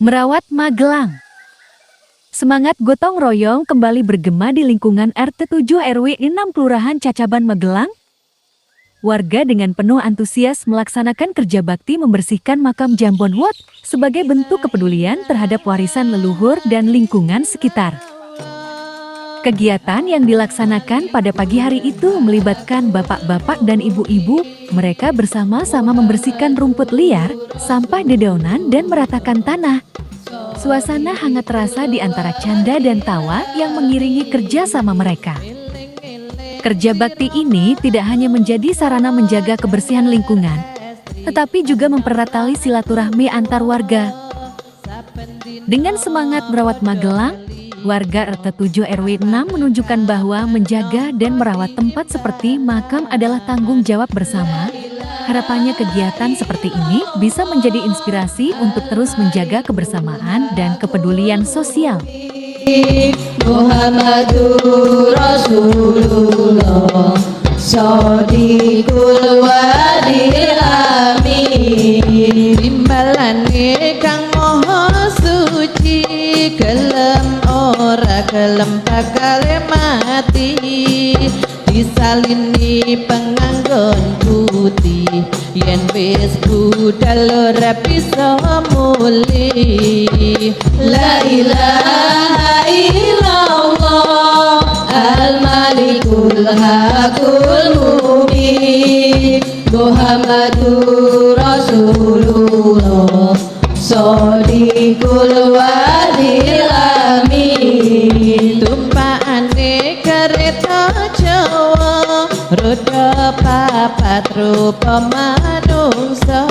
Merawat Magelang. Semangat gotong royong kembali bergema di lingkungan RT 7 RW 6 Kelurahan Cacaban, Magelang. Warga dengan penuh antusias melaksanakan kerja bakti membersihkan makam Jambon Wot sebagai bentuk kepedulian terhadap warisan leluhur dan lingkungan sekitar. Kegiatan yang dilaksanakan pada pagi hari itu melibatkan bapak-bapak dan ibu-ibu. Mereka bersama-sama membersihkan rumput liar, sampah dedaunan dan meratakan tanah. Suasana hangat terasa di antara canda dan tawa yang mengiringi kerja sama mereka. Kerja bakti ini tidak hanya menjadi sarana menjaga kebersihan lingkungan, tetapi juga mempererat tali silaturahmi antar warga. Dengan semangat merawat Magelang, warga RT 7 RW 6 menunjukkan bahwa menjaga dan merawat tempat seperti makam adalah tanggung jawab bersama. Harapannya kegiatan seperti ini bisa menjadi inspirasi untuk terus menjaga kebersamaan dan kepedulian sosial. Muhammadur Rasulullah Shadiqul Wadil Amin. Timbalane kang moho suci, gelem ora gelem bakal mati, disalini penganggon putih, yen wis budal ora bisa muli. La ilaha illallah al-malikul hakul mubin, Muhammadur Rasulullah Shadiqul Wadil Amin. Tumpakane kereta Jawa, roda papat rupa manungsa,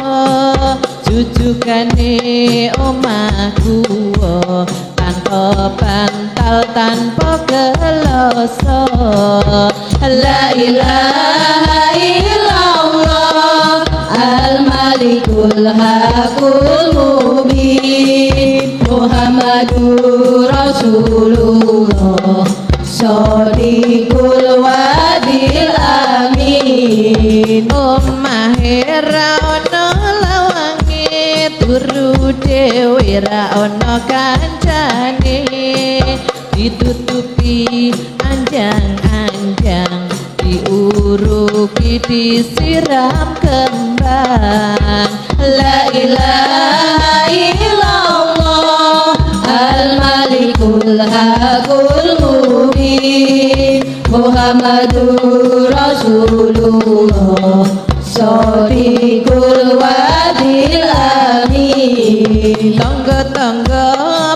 jujukane omah guwa, tanpa bantal tanpa geloso. La ilaha illallah al-malikul hakul mubin, Muhammadur Rasulullah Shadiqul Wadil Amin. Omahe ra ono lawange, turu dhewe ra ono kancane, ditutupi anjang-anjang, diuruki disiram kembang. La ilaha illallah al-malikul hakul mubin, Muhammadur Rasulullah Shadiqul Wadil Amin. Tangga-tangga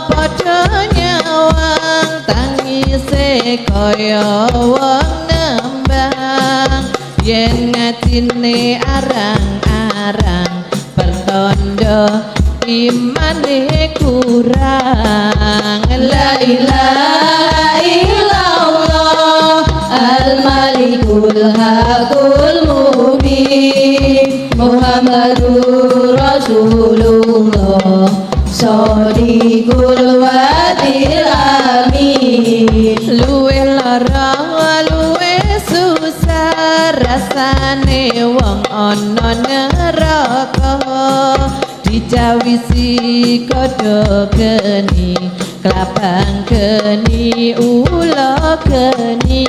padha nyawang, tangise kaya wong nembang, yen ngajine arang-arang, pertanda imane kurang. La ilaha illallah al-malikul hakul mubin, Muhammadur Rasulullah Shadiqul Wadil Amin. Luwe lara luwe susah, rasane wong ana neraka, dijawisi kodho geni, klabang geni, ula geni.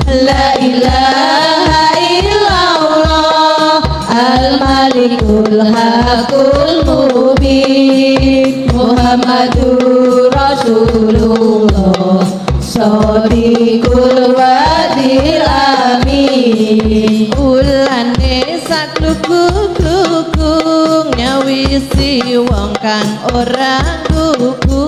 La ilaha illallah al-malikul hakul mubin, Muhammadur Rasulullah Shadiqul Wadil Amin. Ulane sakluku-kluku, nyawisi wong kang ora kuku,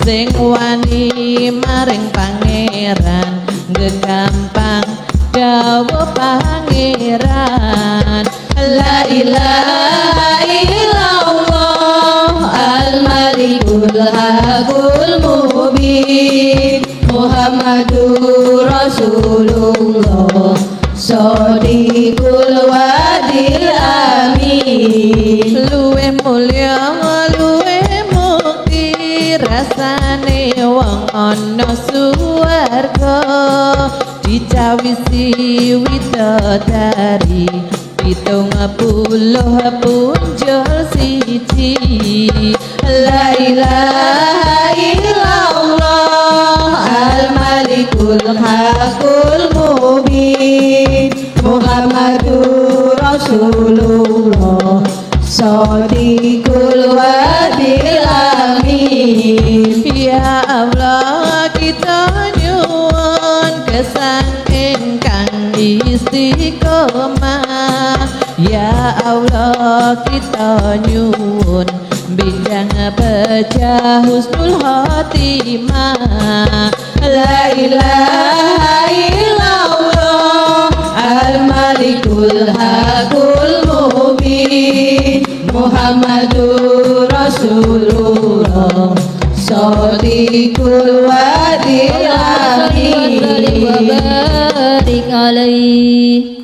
sing wani maring pangeran, gegampang dawuh pangeran. La ilaha illallah al-malikul hakul mubin, Muhammadur Rasulullah Shadiqul Wadil Amin. Luwe mulya luwe mukti, rasane wong ana suwarga, dicawisi widodari, punjul siji La ilaha illallah Al-Malikul Hakul Mubin Muhammadur Rasulullah Shadiqul Wadil Amin Ya Allah kita nyuwun kesan ingkang istiqomah Ya Allah kita nyuwun bidang pecah husnul khotimah La ilaha illallah Al-Malikul Hakul Mubin Muhammadur Rasulullah Shadiqul Wadil Amin barik alaihi